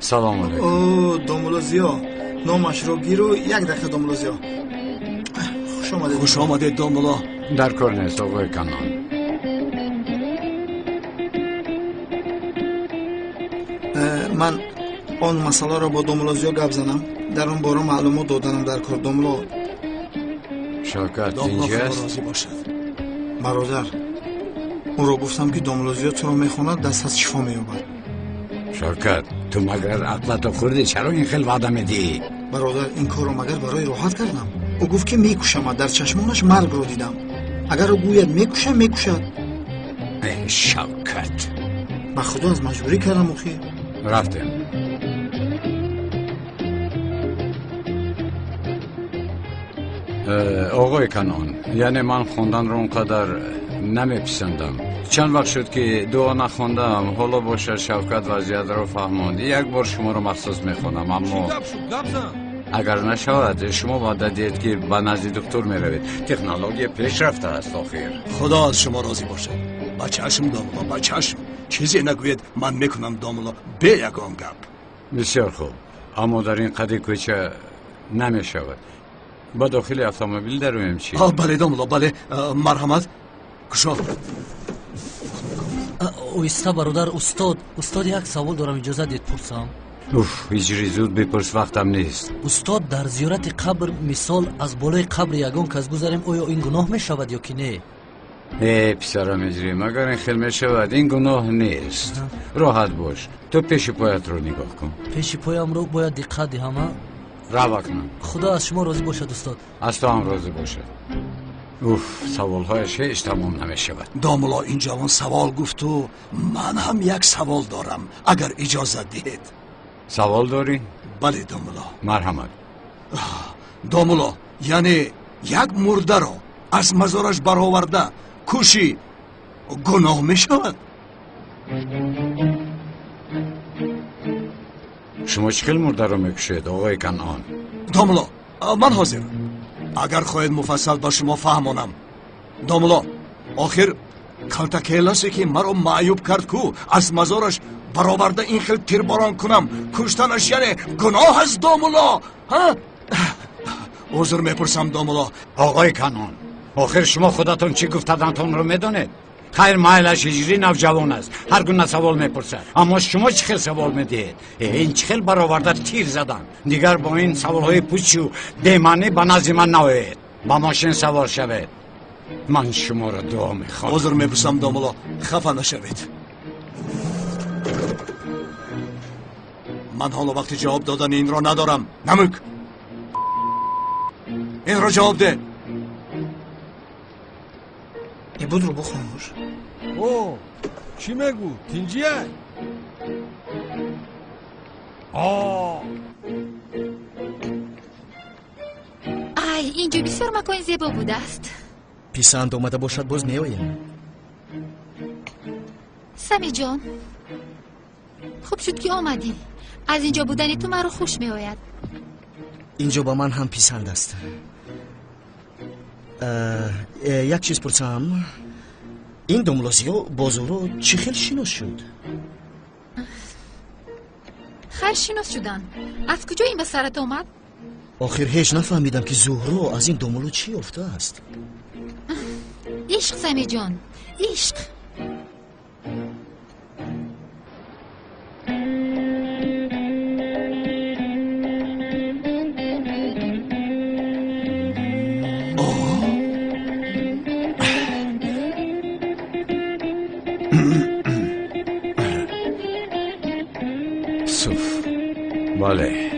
سلام علیکم. او دومولوزیا نامش رو گیرو یک دقیقه دومولوزیا. خوش آمده دومولا. در کار نیست آقای کنان. من آن مسئله را با دومولوزیا گپ زدم. در اون باره معلومات دادم در کار دومولا. شوکت اینجاست؟ برادر اون رو گفتم که دومولوزیا تو رو میخواند دست از شفا مییابد. شوکت تو مگر عقلتو خوردی؟ چرا این خیلی وعده میدی؟ برادر این کار رو مگر برای راحت کردم. او گفت که میکشم، در چشمانش مرگ رو دیدم. اگر او گوید میکشم میکشد. ای شوکت به خدا از مجبوری کردم اخی. رفتیم. آقای کنان، یعنی من خوندن رو اونقدر نمیپسندم. چند وقت شد که دعا نخوندم. حالا باشه شوکت وضعیت رو فهموند. یک بار شما رو مخصوص میخونم، اما اگر نشود شما باید دید که به نزد دکتر میروید. تکنولوژی پیشرفته است. آخر خدا از شما راضی باشه. با چشم دومولا، با چشم. چیزی نگوید من میکنم دومولا. به یگان گپ. بسیار خوب، اما در این قد کوچه نمیشود. با داخل اتومبیل درویم چی؟ بله دومولا، بله. مرحمت. کشا اویستا برادر. استاد یک سوال دارم، اجازه دید پرسم؟ هیچ زود بپرس، وقتم نیست. استاد در زیارت قبر مثال از بالای قبر یگان کس گذاریم، آیا این گناه می شود یا که نه؟ پسرم اجریم، اگر این خیلی می شود این گناه نیست. راحت باش، تو پیش پایت رو نگاه کن. پیش پایم رو باید دقت دهم. روا کنم. خدا از شما راضی باشد استاد. از تو هم راضی باشد. سوالهایش هیچ تمام نمی شود. دومولا این جوان سوال گفت و من هم یک سوال دارم اگر اجازه دهید. سوال داری؟ بله دومولا. مرحمت. دومولا یعنی یک مرده رو از مزارش برآورده کشی گناه می شود؟ شما چکل مرده رو میکشید آقای کنان؟ دومولا من حاضر، اگر خواهید مفصل با شما فهمانم. دومولا آخر کرتکیلسی که مرا معیوب کرد کو از مزارش برآورده این خیلی تیرباران کنم، کشتنش یعنی گناه است دومولا؟ عذر میپرسم دومولا. آقای کنان، آخر شما خودتون چی گفتدنتون رو میدونید؟ خیر مایلش هجری نوجوان است، هر گونه سوال میپرسه، اما شما چه خیلی سوال میدید؟ این چه خیلی برآورده تیر زدن. دیگر با این سوال های پوچ و بی‌معنی به نزد من نوید. با ماشین سوار شوید. من شما را دعا میخوام. عذر میپرسم دومولا، خفه نشوید. من حالا وقتی جواب دادن این را ندارم. نمک این را جواب ده. ای بود رو بخاموش. چی میگو؟ تینجیه؟ اینجا بسیار مکان زیبا بوده است. پیسند اومده باشد باز میایم. سمی جان خوب شد که آمدی. از اینجا بودن تو مرا خوش میآید. اینجا با من هم پیسند است. یک چیز پرسم، این دومولوزیا بازارو چی خیلی شناس شد؟ خیلی شناس شدن. از کجا این به سرت آمد؟ آخر هیچ نفهمیدم که زهرا از این دومولو چی افته است. عشق سمی جان، عشق. بله،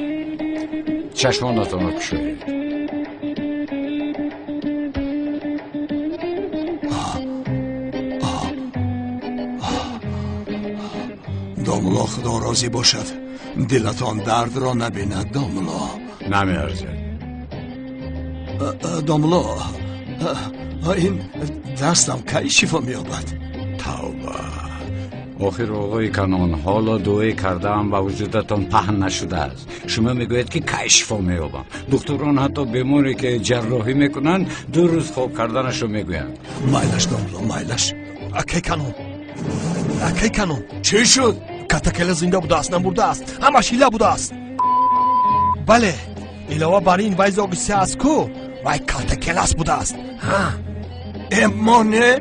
چشمانتون رو کشوید. دومولا خدا راضی باشد دلتان درد را نبیند دومولا. نمیارزه. دومولا این دستم کی شفا میابد؟ توبه. آخر آقای کنان، حالا دعای کردم و وجودتان پهن نشده است. شما میگوید که کی شفا میابم. دکتران حتی بیماری که جراحی میکنن 2 روز خوب کردنش رو میگویند. مایلش دومولا، مایلش. اکی کنان چی شد؟ کاتکله زنده بوده است نمورده است همش هیله بوده است بله علاوه بر این وای زاگسی است کو وای کاتکله بوده است ها اما نه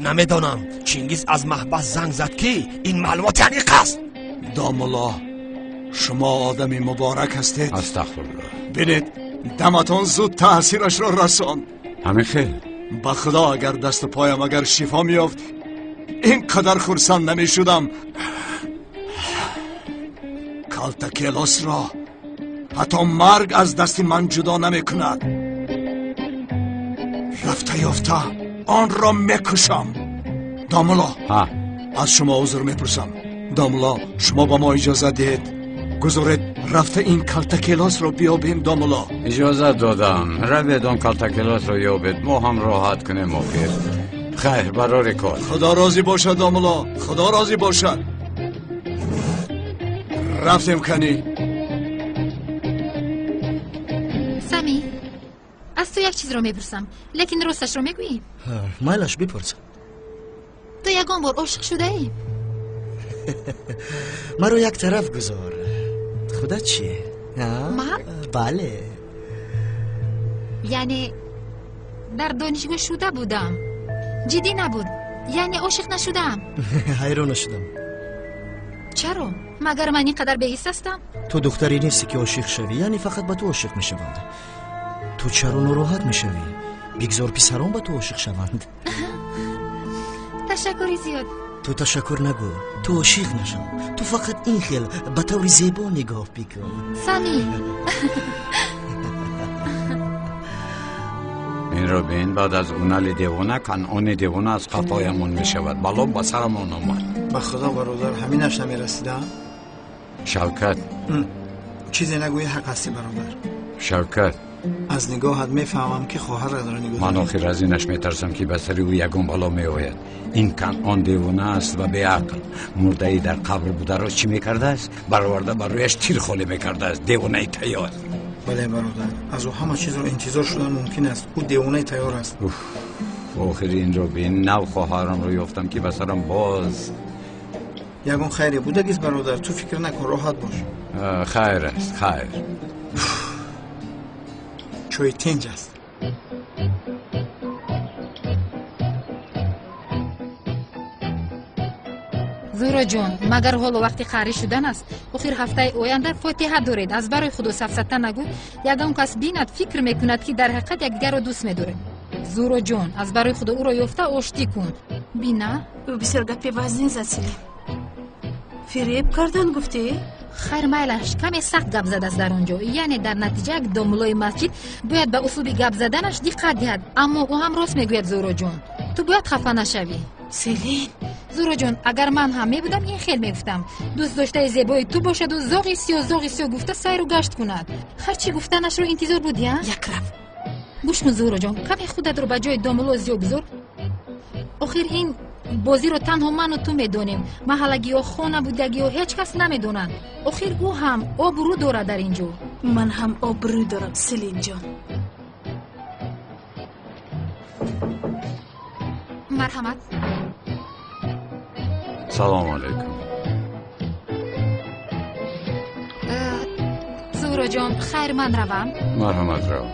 نمیدانم چینگیز از محبس زنگ زد که این معلومات حقیق است داملا شما آدمی مبارک هستید استغفرالله. ببینید دمتان زود تاثیرش را رسان همین خیلی با خدا اگر دست و پایم اگر شفا میافت اینقدر خرسند نمی شدم کالتکیلاس را حتی مرگ از دست من جدا نمی کند رفته یافته آن را میکشم داملا ها از شما عذر میپرسم داملا شما با ما اجازه دهید گذارید رفته این کالتکیلاس را بیابیم داملا اجازه دادم روید آن کالتکیلاس را یابید ما هم راحت کنیم آخر خیر برای کار خدا راضی باشد داملا خدا راضی باشد رفتیم کنی سمی از تو یک چیز رو میپرسم لیکن راستش رو میگویی مایلش بپرس تو یگان بار عاشق شده ای مرا یک طرف گذار خودت چیه؟ من؟ بله یعنی در دانشگاه شده بودم جدی نبود یعنی عاشق نشدم حیران شدم چرا؟ مگر من اینقدر بی‌حس هستم؟ تو دختری نیستی که عاشق شوی یعنی فقط به تو عاشق میشوند تو چرا ناراحت میشوی؟ بگذار پسران به تو عاشق شوند تشکری زیاد تو تشکر نگو تو عاشق نشو تو فقط این خیل به طور زیبا نگاه بکن سمی این رو بین بعد از اونالی دیوانه کنعانی دیوانه از قفایمون میشود بلام با سرمون آمد به خدا برادر همینش نمیرسیدم شوکت چیزی نگوی حق هستی برادر شوکت از نگاهت میفهمم که خواهر را داره نگاه من آخر از اینش میترسم که به سری او یگون بالا میآید این کنعان دیوانه است و بیعقل مرده ای در قبر بوده را چی میکرده است برآورده بر رویش تیر خالی میکرده است دیوانه تیار بله برادر از او همه چیز رو انتظار شدن ممکن است او دیوانه تیار است آخر این رو بین نو خواهرم رو یافتم که به سرم باز یگون خیری بودگیست برادر تو فکر نکن راحت باش خیر است خیر چوی تنج است زورا جون مگر حال و وقتی خری شدن است آخر هفته آینده فاتحه دارید از برای خود و سفسطه نگو یگان کس بیند فکر میکند که در حقیقت یکدیگر را دوست می‌دارد زورا جون از برای خود او را یافته آشتی کن بینا او بسیار گپی وزنی زد سیلی فریب کردن گفتی؟ خیر میلش کمی سخت گپ زده است در اونجا یعنی در نتیجه یک داملای مسجد باید به اصول گپ زدنش دقت دهد اما او هم راست میگوید زورا جون تو باید خفه نشوی سیلین زورا جون اگر من هم میبودم این خیل میگفتم دوست داشته زیبای تو باشد و زاغی سیاه گفته سیر و گشت کند هرچی گفتنش رو انتظار بودی ها یک رفت گوش کن زورا جون کمی خودت رو به جای داملا زیاد بذار آخر این بازی رو تنها من و تو میدونیم محلگی و خانه بودگی و هیچ کس نمیدونن آخر او هم آبرو داره در اینجا من هم آبرو دارم سیلین جان مرحمت سلام علیکم زورا جان خیر من روم مرحمت رو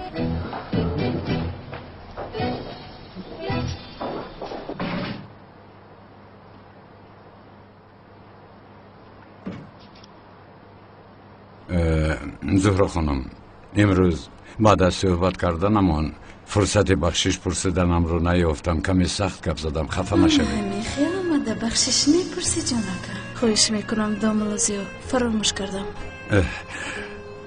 زهرا خانم امروز بعد از صحبت کردنمان فرصت بخشش پرسیدنم رو نیافتم کمی سخت گپ زدم خفه نشوید همین خیلی آمده بخشش نیپرسی جانکه خواهش میکنم داملازیو فراموش کردم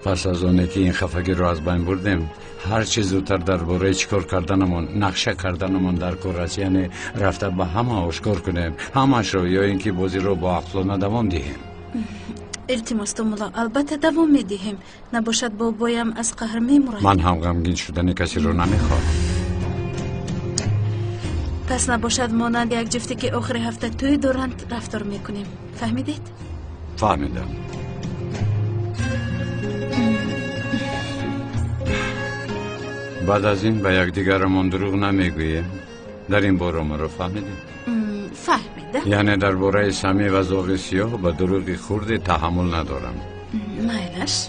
پس از اونه که این خفگی رو از بین بردیم هر چی زودتر درباره چیکار کردنمون نقشه کردنمون در کار است یعنی رفته به همه آشکار کنیم همش رو یا اینکه بازی رو با عقلانه دوام دهیم التماس داملا البته دوام میدهیم نباشد بابایم از قهر میمرد من هم غمگین شدن کسی رو نمیخوام پس نباشد مانند یک جفتی که آخر هفته توی دورند رفتار میکنیم فهمیدید؟ فهمیدم بعد از این به یک دیگرمون دروغ نمیگوییم در این باره ما رو فهمیدیم فهمیدم. یعنی درباره سمی و ذوق سیاه و دروغی خورد تحمل ندارم. مایلش.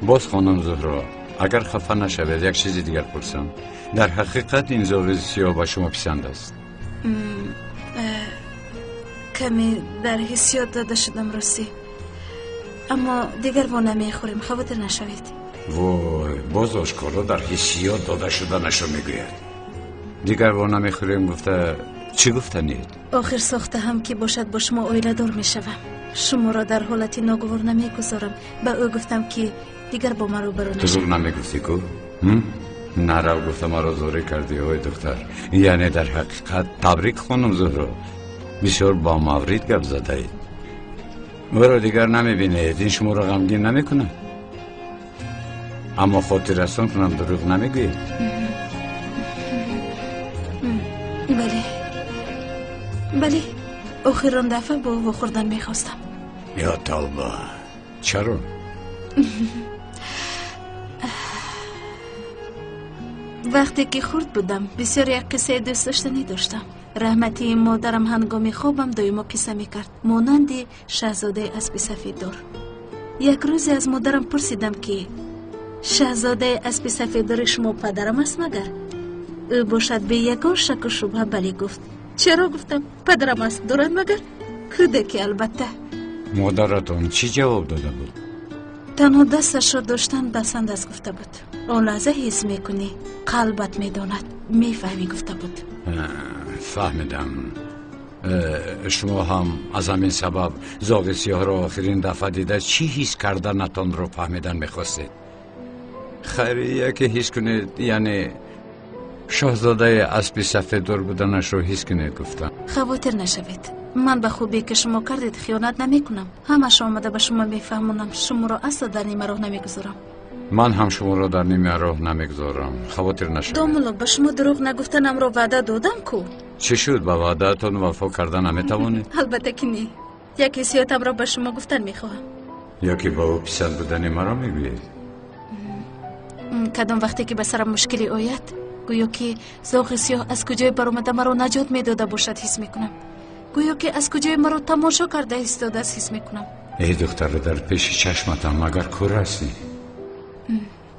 باز خانم زهرا، اگر خفه نشود یک چیزی دیگر پرسم. در حقیقت این ذوق سیاه با شما پسند است؟ کمی در حسیات داده شدم راستی، اما دیگر با نمیخوریم، خاطر نشوید. وای، باز آشکارا در حسیات داده شدنشو میگوید. دیگر با نمیخوریم گفته چی گفتنید؟ آخر ساخته هم که باشد با شما اویله دار میشوم. شما را در حالتی ناگوار نمیگذارم. به او گفتم که دیگر با من رو برو نشوید. دروغ نمیگفتی کو؟ نرو گفته مرا زوری کردی اوی دختر. یعنی در حقیقت تبریک خانم زهرا، بسیار با مورید گپ زده اید. مرا دیگر نمیبینید، این شما را غمگین نمیکنه؟ اما خاطر رسان کنم دروغ نمیگوید؟ بله آخران دفعه با او خوردن میخواستم. یا توبه، چرا؟ وقتی که خورد بودم بسیار یک قصه دوست داشتنی داشتم. رحمتی مادرم هنگامی خوابم دایما قصه میکرد، مانند شاهزاده اسب سفید دار. یک روزی از مادرم پرسیدم که شاهزاده اسب سفید دار شما پدرم است مگر؟ او باشد به یگان شک و شبهه بله گفت. چرا؟ گفتم پدرم است دارد مگر؟ کودکی البته. مادرتون چی جواب داده بود؟ تنها دستش را داشتن بسند است گفته بود. آن لحظه حس میکنی، قلبت میداند، میفهمی گفته بود. فهمیدم. شما هم از همین سبب ذوق سیاه را آخرین دفعه دیده چی حس کردنتان رو فهمیدن میخواستید؟ خیریه که حس کنید، یعنی شاهزاده اسب سفید دار بودنش رو حس کنید گفتم. خاطر نشوید، من به خوبی که شما کردید خیانت نمی کنم. همش آمده به شما میفهمونم، شما را اصلا در نیمه راه نمیگذارم. من هم شما را در نیمه راه نمیگذارم، خاطر نشوید. دوملا به شما دروغ نگفتنم را وعده دادم کو. چی شد؟ به وعده‌تان وفا کردن نمیتوانید؟ البته که نی. یک حسیاتم را به شما گفتن میخواهم. یا که با او پسند بودن مرا میگویید؟ کدام وقتی که به سرم مشکلی آید گویا که ذوق سیاه از کجای برآمده مرا نجات میداده باشد حس میکنم. گویا که از کجای مرا تماشا کرده ایستاده است حس میکنم. ای دختر در پیش چشمتم مگر کور هستی؟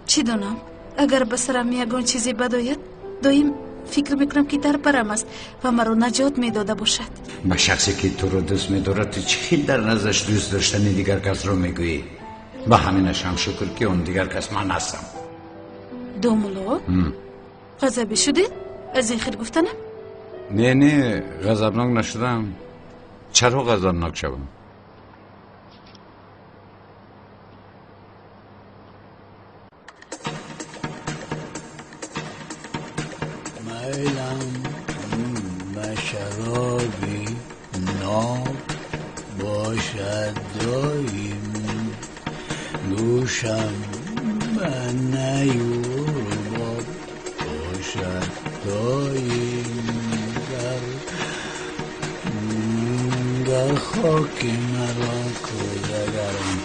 چی دانم؟ اگر به سرم یگان چیزی بد آید دایم فکر میکنم که در برم است و مرا نجات میداده باشد. به شخصی که تو رو دوست میدارد تو چی در نظرش دوست داشتنی دیگر کس رو میگویی؟ به همینش هم شکر که اون دیگر کس من هستم. دوملا؟ غضبی شدید؟ از این خیر گفتنم؟ نه غضبناک نشدم. چرا غضبناک شوم؟ میلم به شرابی ناب باشد دایم، دوشم به نیور باب باشد دایم، در خاک مرا کودگرم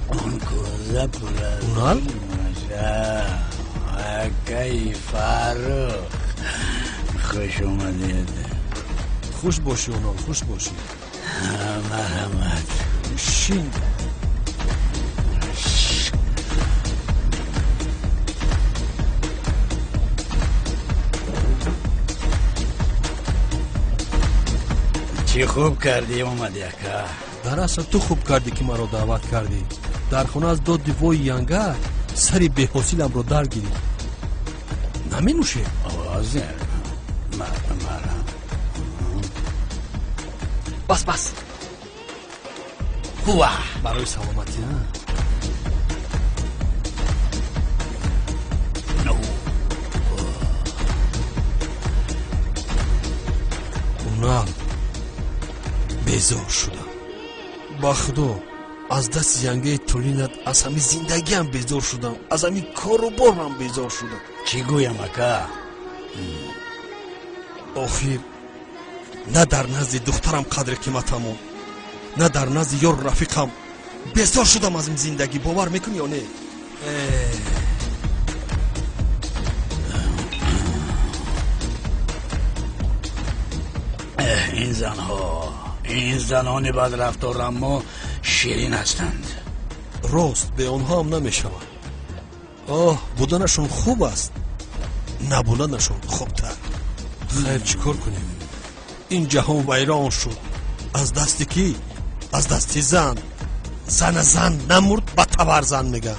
اون کوزه پر از اکی فرخ. خوش اومدید. خوش باشی اونال، خوش باشی. مرحمت. شین چی خوب کردی اومدی اکا. در اصل تو خوب کردی که مرا دعوت کردی. در خونه از دو دیوای ینگر سری بی‌حاصلم رو درگیری. نمی نوشی؟ آوازه مرم. بس هوا برای سلامتی ها. اونال بیزار شدم. با خدا از دست ینگه تولینت از همین زندگی هم بیزار شدم، از همین کار و بار هم بیزار شدم. چی گویم اکا؟ آخیر نه در نزد دخترم قدر قیمتم، نه در نزد یار رفیقم بیزار شدم از این زندگی. باور میکنی یا نه؟ این زنان بد رفتار اما شیرین هستند. راست به آنها هم نمیشود. بودنشون خوب است، نبودنشون خوبتر. خیر چیکار کنیم؟ این جهان ویران شد. از دستی کی؟ از دستی زن نمرد با تبر زن میگن.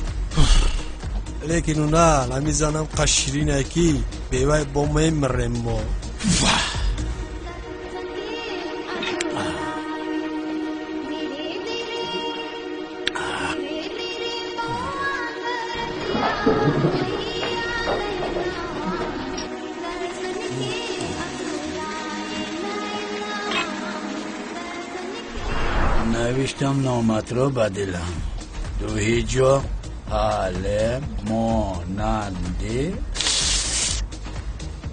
لیکن نه همی زنم قشرینه کی بیوی با میمرم ما. نوشتم نامت رو بدلم. دو هیجا حاله ماننده.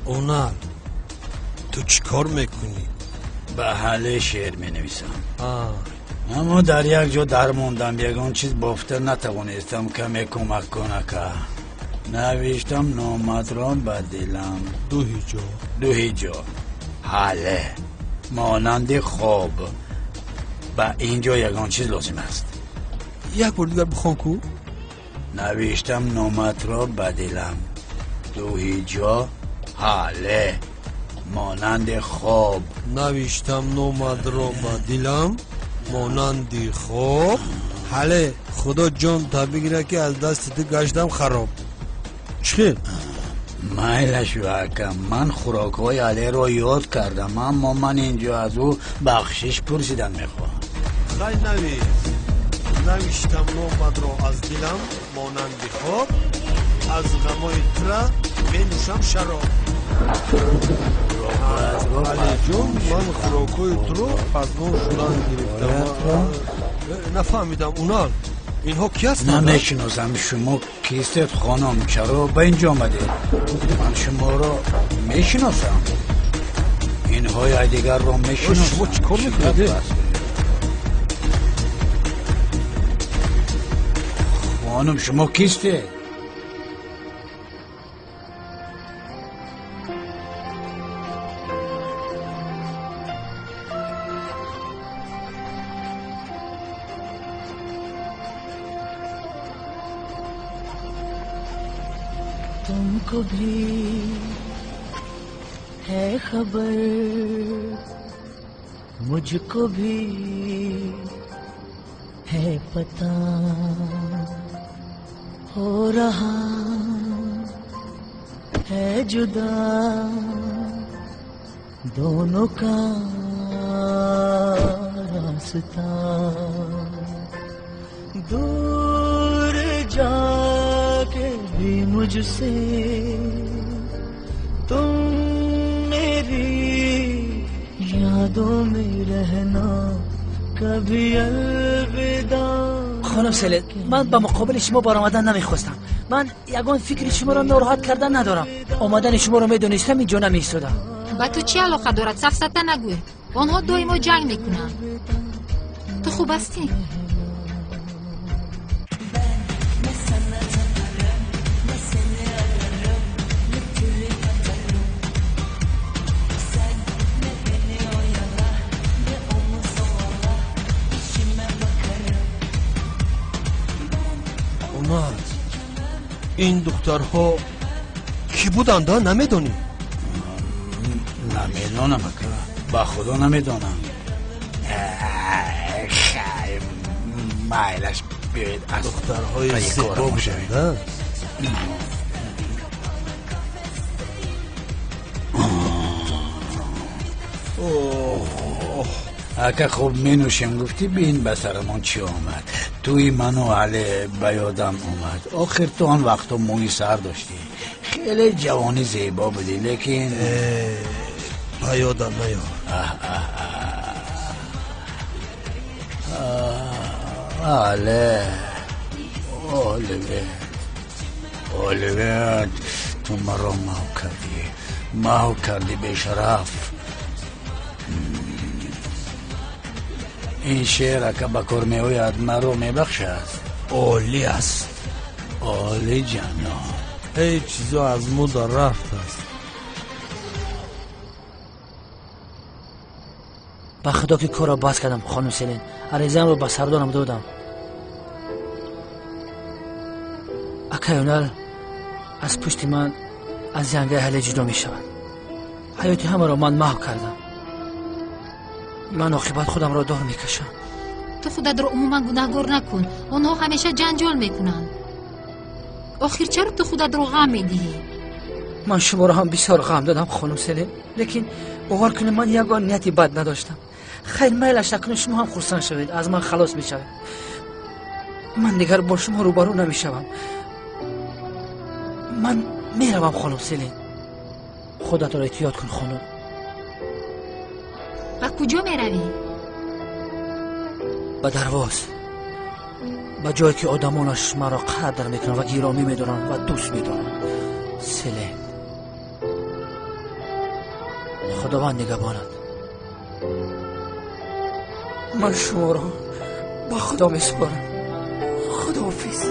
اونال تو چی کار میکنی؟ به حاله شعر می نویسم. اما در یک جا در موندم، یگان چیز بافته نتوانستم کمی کمک کنه که نوشتم نامت را بدلم. دو هیجا حاله مانند خواب. با اینجا یگان چیز لازم است. یک بار دیگر بخوان کو. نوشتم نامت را بدلم. دو هیجا حاله مانند خواب. نوشتم نامت را بدلم مانند خواب. حاله خدا جان تا بگیره که از دست تو گشتم خراب. چی؟ مایلش واکم من خوراک های علی را یاد کردم، اما من اینجا از او بخشش پرسیدن میخوام. خیلی نوشتم نامت را از دلم مانند خواب. از غمای تره می نوشم شراب. علی جون من خوراکای تو رو از نو شدن گرفتم. نفهمیدم اونال اینها کی هستند؟ نمیشناسم. شما کیستید خانم؟ چرا به اینجا آمده؟ من شما را میشناسم. اینهای دیگر را میشناسم. شما چی کار میکنید؟ خانم شما کیستید؟ तुमको भी है खबर, मुझको भी है पता, हो रहा है जुदा दोनों का रास्ता. दूर जाके भी मुझसे तुम मेरी यादों में रहना कभी अलविदा. خانم سلید، من به مقابل شما بار آمدن نمیخواستم. من یگان فکر شما را ناراحت کردن ندارم. آمدن شما را میدونستم اینجا نمیستادم. با تو چی علاقه دارد؟ سفسطه نگوی. آنها دائما جنگ میکنن. تو خوب هستی؟ این دخترها کی بودند نمیدونی؟ نمیدونم که با خدا نمیدونم. مایلش بیاید از دخترهای زیبا بودند. اگه خوب می نوشیم گفتی بین به سرمان چی آمد. توی منو علی به یادم اومد. آخر تو آن وقتا موی سر داشتی، خیلی جوانی زیبا بودی، لیکن به یادم نیار. علی اولویت تو مرا ماو کردی بیشرف. این شعر که با کار میآید مرا میبخشد. عالی است. عالی جانا. هیچ چیزا از مو در رفت است. با خدا که کار را باز کردم خانم سلین. عریضه‌ام رو به سردارم دادم. اکایونال از پشت من از جنگه اهل جدا می شود. حیاتی همه را من محو کردم. من عاقبت خودم را دار می کشم. تو خودت رو عموما گناهگار نکن. آنها همیشه جنجال میکنن. آخر چرا تو خودت رو غم میدهی؟ من شما را هم بسیار غم دادم خانم سلین، لیکن باور کنید من یگان نیتی بد نداشتم. خیر میلش نکنید شما هم خرسند شوید، از من خلاص میشوید. من دیگر با شما روبرو نمیشوم. من میروم خانم سلین. خودت را احتیاط کن خانم. و کجا میروی؟ به درواز، به جایی که آدمانش مرا قدر میکنن و گرامی میدارن و دوست میدارن. سلین، خداوند نگهبانت. من شما را با خدا میسپارم. خداحافظ.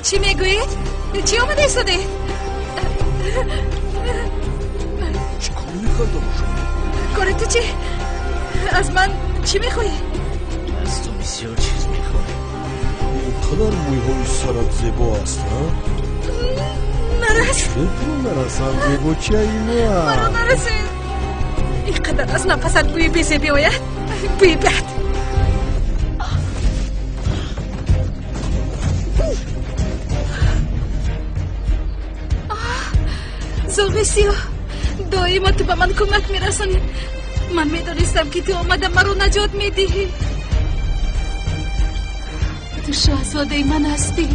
چی میگویید؟ چی آمده ایستاده؟ چی کار میکردم شما؟ کار تو چی؟ از من چی میخوایی؟ از تو بسیار چیز میخوایی. قدر مویهای سرت زیبا است ها؟ نرس. چطور نرسم زیبا چی اینه؟ مرا نرسید. اینقدر از نفست بوی بیزه بیاید. بوی بد. زوغ سیاه، دائما تو به من کمک میرسانی. من میدانستم که تو آمده مرا نجات میدهی. تو شاهزاده من هستی.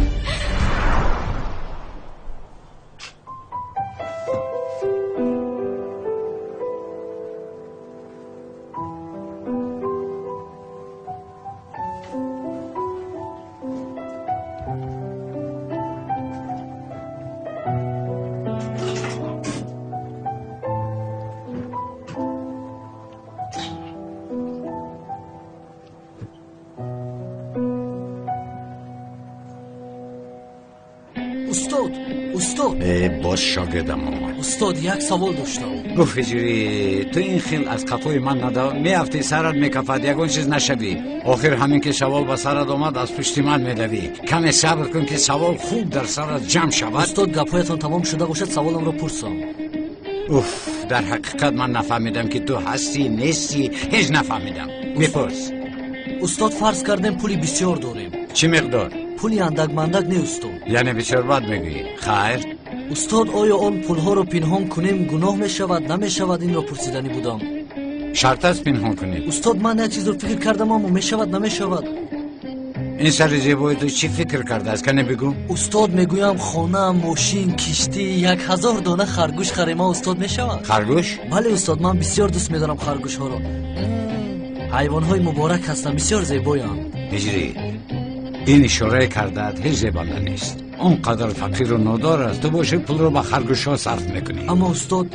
استاد باز شاگردم آمد. استاد یک سوال داشتم. گفت هجری تو این خیل از قفای من ندا میافتی سرت میکفد یگون چیز نشوی. آخر همین که سوال با سرت آمد از پشت من میدوی. کمی صبر کن که سوال خوب در سرت جمع شود. استاد گپایتان تمام شده باشد سوالم را پرسم. در حقیقت من نفهمیدم که تو هستی نیستی. هیچ نفهمیدم. میپرس. استاد فرض کردیم پولی بسیار داریم. چی مقدار؟ پولی اندک مندک نه استاد. یعنی بسیار بد میگویی. خیر استاد آیا آن پولها رو پنهان کنیم گناه میشود نمیشود؟ این را پرسیدنی بودم. شرط است پنهان کنیم. استاد من یک چیز رو فکر کردم اما میشود نمیشود. این سر زیبایی تو چی فکر کرده است کنه بگو؟ استاد میگویم خانه، ماشین، کشتی، 1000 دانه خرگوش خریم استاد میشود؟ خرگوش؟ بله استاد، من بسیار دوست میدارم خرگوش ها را. حیوان های مبارک هستن، بسیار زیبایند. هجری این اشاره کردت هیچ زیبنده نیست. اونقدر فقیر و نادار است تو باشه پول رو به خرگوش ها صرف میکنی. اما استاد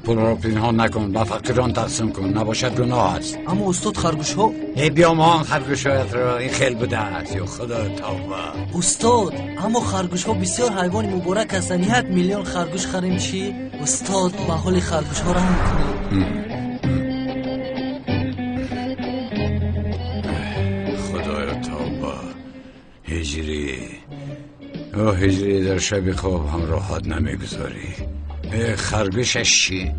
پول رو پنهان نکن، به فقیران تقسیم کن، نباشد گناه است. اما استاد خرگوش ها بیا ما خرگوش هایت رو این خیل بده است. یا خدا توبه استاد، اما خرگوش ها بسیار حیوان مبارک هستن. 1 میلیون خرگوش خریم چی؟ استاد به حال خرگوش ها رحم کنید. هجری در شب خواب هم راحت نمیگذاری. خرگوشش چی؟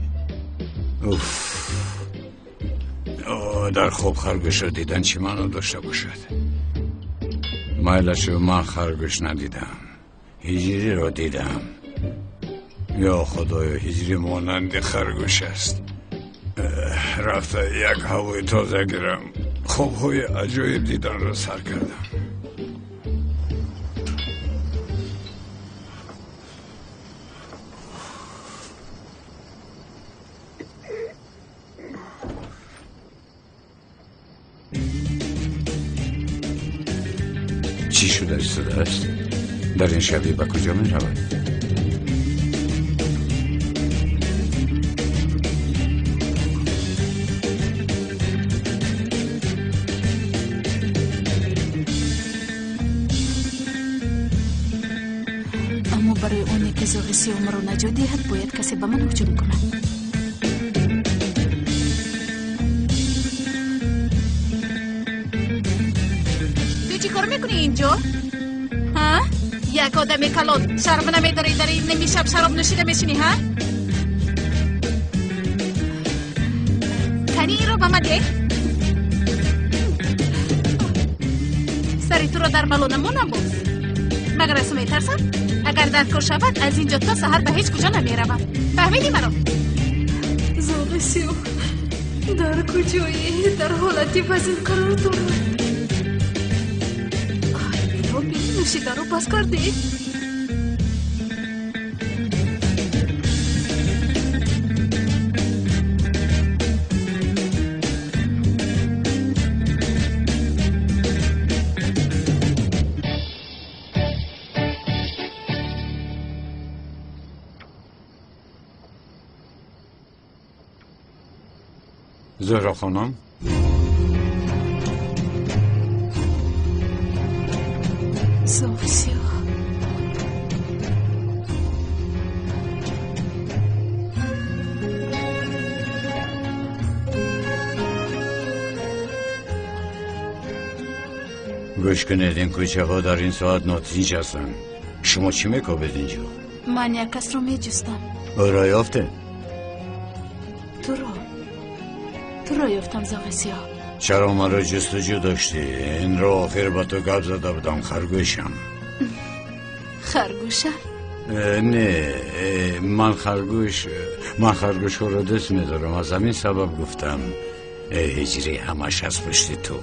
در خواب خرگوش رو دیدن چی منو داشته باشد؟ میلشو من خرگوش ندیدم، هجری رو دیدم. یا خدایا هجری مانند خرگوش است. رفته یک هوای تازه گرم، خوابهای عجایب دیدن رو سر کردم. چی شده شده است؟ در این شبیه به کجا می رود؟ اما برای اونی که زوغ سیام رو نجات دهد باید کسی به من هجوم کند. چی کار میکنی اینجا؟ ها؟ یک آدم کلان شرم نمیداری در این نمی شب شراب نشیده میشینی ها؟ کنی این رو به من ده؟ سری تو رو در بلون ما نبوز مگر از تو میترسم؟ اگر در کار شود از اینجا تا سهر به هیچ کجا نمیروم. فهمیدی منو؟ زوغ سیام در کجایی؟ در حالتی وزن قرار دارم. نوشیدن رو باز کردی؟ زهرا خانم زوغ سیاه گوش کنید این کوچه ها در این ساعت ناتیج هستن. شما چی میکابید اینجا؟ من یک کس رو میجستم. او را یافته؟ تو را یافتم زوغ سیاه. چرا من را جستجو داشتی؟ این را آخر با تو گپ زده بودم. خرگوشم. خرگوشم؟ نه من خرگوش ها را دست میدارم. از همین سبب گفتم هجری همش از پشت تو.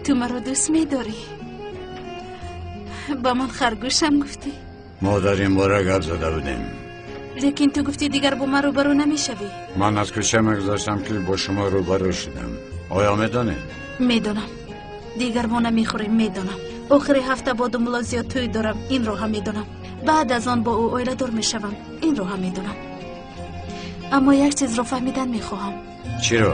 تو مرا دوست میداری؟ با من خرگوشم گفتی؟ ما در این باره گپ زده بودیم. لیکن تو گفتی دیگر با من روبرو نمیشوی. من از کوچه مگذاشتم که با شما روبرو شدم. آیا میدانه؟ میدانم. دیگر ما نمیخوریم. میدانم. آخر هفته با دو زیاد توی دارم. این رو هم میدانم. بعد از آن با او اویله دار میشوم. این رو هم میدانم. اما یک چیز رو فهمیدن میخواهم. چی رو؟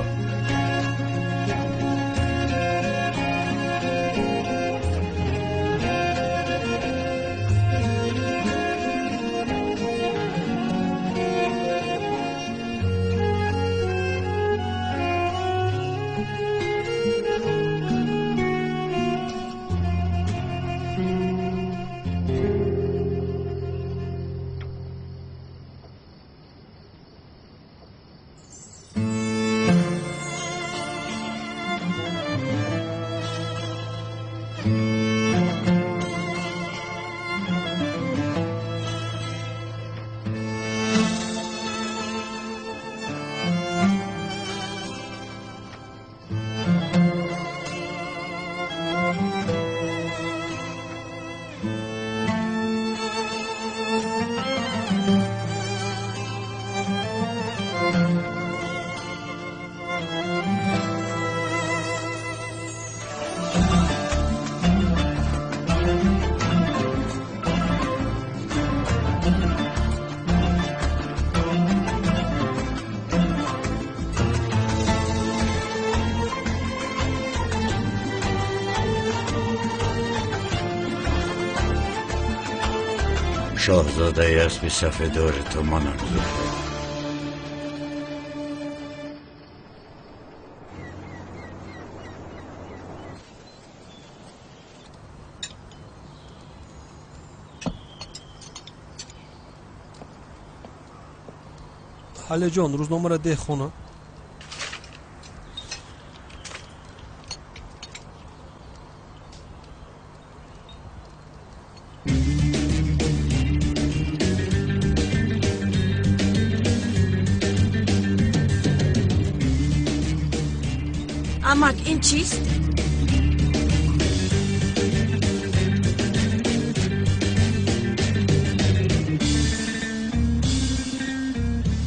شاهزاده اسب سفیدار تو منم زهره. خاله جان روزنامه را ده خونه. امک این چیست؟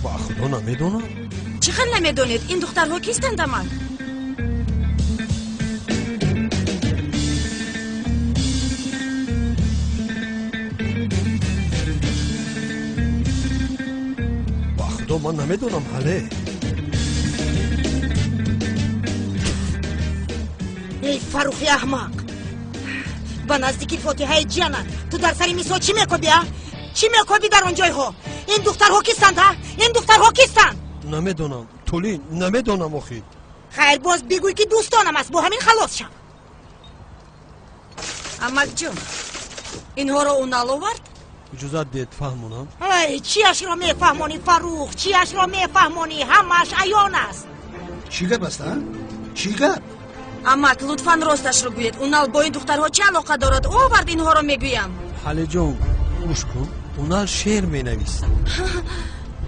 با خدا نمیدونم. چقدر نمیدونید این دخترها کیستند امک؟ من نمیدونم حاله. ای فروخی احمق، با نزدیکی فاتحه جانت تو در سری میسو چی میکنی؟ چی میکنی در اونجای ها؟ این دخترها کیستند ها؟ این دخترها کیستند؟ نمیدونم تولی، نمیدونم اخی. خیر باز بگوی که دوستانم است، با همین خلاص شم. احمد جون، اینها رو اونال آورد؟ اجازت دید فهمونم. ای چیش را میفهمونی فروخ؟ چیش را میفهمونی؟ همش عیان است. چی گپ است؟ چی گپ؟ احمد لطفاً راستش رو گوید. اونال با این دخترها چه علاقه دارد؟ آورد اینها رو میگویم. حاله جون گوش کن، اونال شعر مینویست.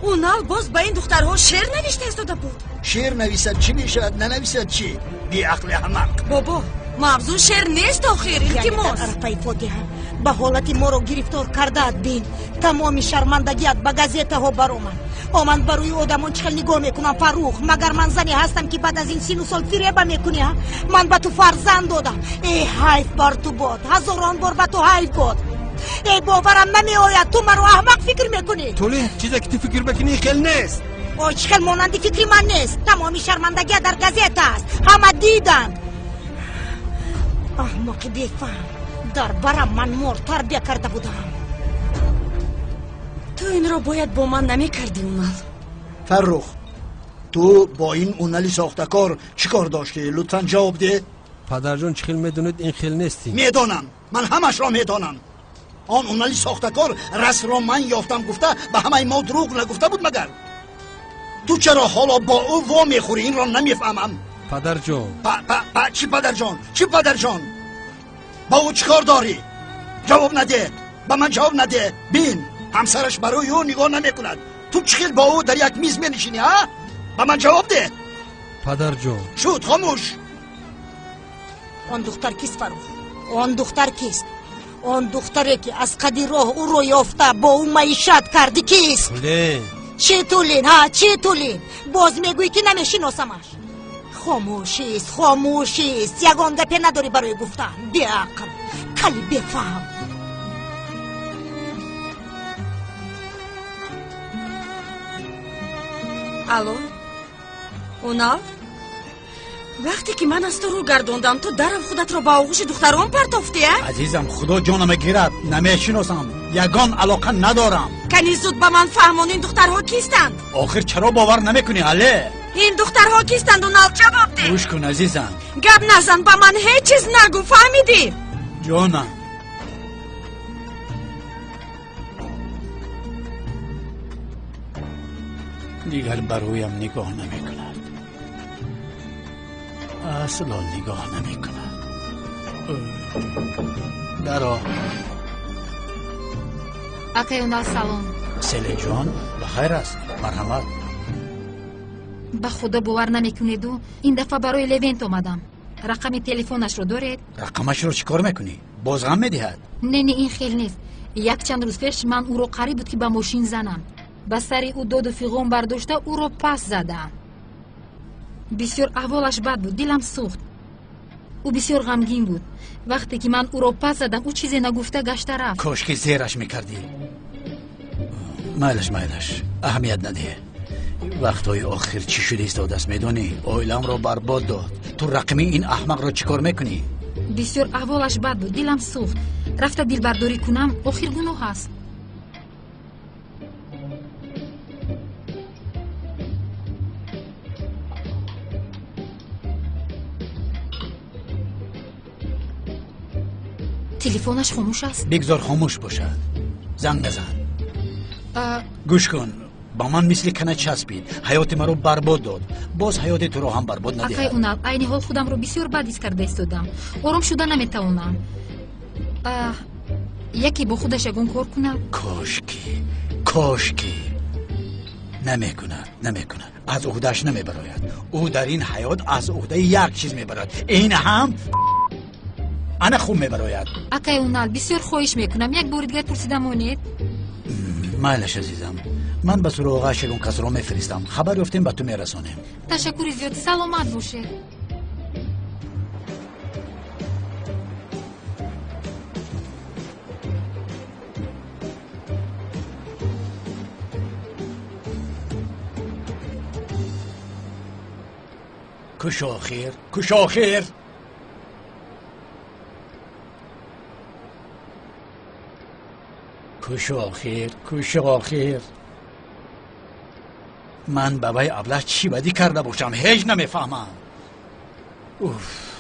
اونال باز با این دخترها شعر نوشته استاده بود. شعر نویسد چی میشد؟ ننویسد چی؟ بی عقل احمق. بابا موضوع شعر نیست آخر. التماس عرفای فاتحه به حالت ما رو گرفتار کرده بین. تمام شرمندگیت به گازیته ها من بروی آدمان چخل نگاه میکنم فروخ؟ مگر من زنی هستم که بعد از این سین و سال فریبه میکنی؟ من به تو فرزند دادم. ای حیف بر تو باد، هزاران بار به تو حیف باد. ای باورم نمی آید تو مرا احمق فکر میکنی. تولی چیزی که تو فکر بکنی خیل نیست. اوه چخل مانندی فکری من نیست. تمامی شرمندگی در گازیت است، همه دیدند. احمق بیفهم، در برم من مور تربیه کرده بودم. تو این رو باید با من نمی کردی اونال. فرخ تو با این اونالی ساختکار چی کار داشتی؟ لطفا جواب ده. پدر جون چخیل میدونید این خیل نیستی؟ میدانم، من همش را میدانم. آن اونالی ساختکار رس را من یافتم گفته به همه ما دروغ نگفته بود مگر؟ تو چرا حالا با او وا میخوری؟ این را نمیفهمم. پدر جون چی پدر جان؟ چی پدر جان؟ با او چی کار داری؟ جواب نده، به من جواب نده. بین همسرش برای او نگاه نمی کند. تو چخیل با او در یک میز می نشینی ها؟ به من جواب ده. پدر جون شد خاموش. آن دختر کیست فروخ؟ آن دختر کیست؟ آن دختری که از قدی راه او رو یافته با او معیشت کردی کیست؟ تولین. چی تولین ها؟ چی تولین؟ باز میگویی که نمیشناسمش. خاموشیست، خاموشیست. یگان گپی نداری برای گفتن. بی عقل، کلی بفهم. الو اونال، وقتی که من از تو رو گردوندم تو درم خودت رو با آغوش دختران پرتافتی؟ عزیزم خدا جانم گیرد، نمیشناسم، یگان علاقه ندارم. کنی زود به من فهمون این دخترها کیستند؟ آخر چرا باور نمیکنی حاله؟ این دخترها کیستند اونال؟ جواب ده. گوش کن عزیزم، گپ نزن، به من هیچ چیز نگو، فهمیدی؟ جانم دیگر برویم نگاه نمی کند، اصلا نگاه نمی کند. درا اکای اونال سلام. سلی جان بخیر است، مرحمت. به خدا باور نمیکنید این دفعه برای لیونت آمدم. رقم تلفنش رو دارید؟ رقمش رو چیکار میکنی؟ بازغم میدهد؟ نه این خیلی نیست. یک چند روز پیش من او رو قریب بود که به ماشین زنم. به سری او داد و فیغان برداشته او رو پس زدم. بسیار احوالش بد بود، دلم سوخت. او بسیار غمگین بود. وقتی که من او رو پس زدم او چیزی نگفته گشته رفت. کاش که زیرش میکردی. مایلش اهمیت نده. وقتای آخر چی شده است دست میدونی؟ اویلم رو برباد داد. تو رقمی این احمق رو چیکار میکنی؟ بسیار احوالش بد بود، دلم سوخت. رفته دل برداری کنم آخر گناه است. تلفنش خاموش است. بگذار خاموش باشد. زنگ بزن. گوش کن، با من مثل کنه چسبید، حیات مرا برباد داد، باز حیات تو رو هم برباد ندهد. اکای اونال، عین حال خودم رو بسیار بد حس کرده استادم. آرام شده نمیتوانم. یکی با خودش یگان کار کنه. کاشکی نمیکند. از عهدهش نمیبراید. او در این حیات از عهده یک چیز میبراید، این هم انا خوب میبراید. اکای اونال بسیار خواهش میکنم یک بار دیگر پرسیدم اونید. مایلش عزیزم، من به سراغ شلون کس رو میفرستم، خبر یافتیم به تو میرسانیم. تشکر زیاد، سلامت باشه. کش آخر کش آخر کش آخر کش آخر من بابای ابله چی بدی کرده باشم هیچ نمیفهمم. اوف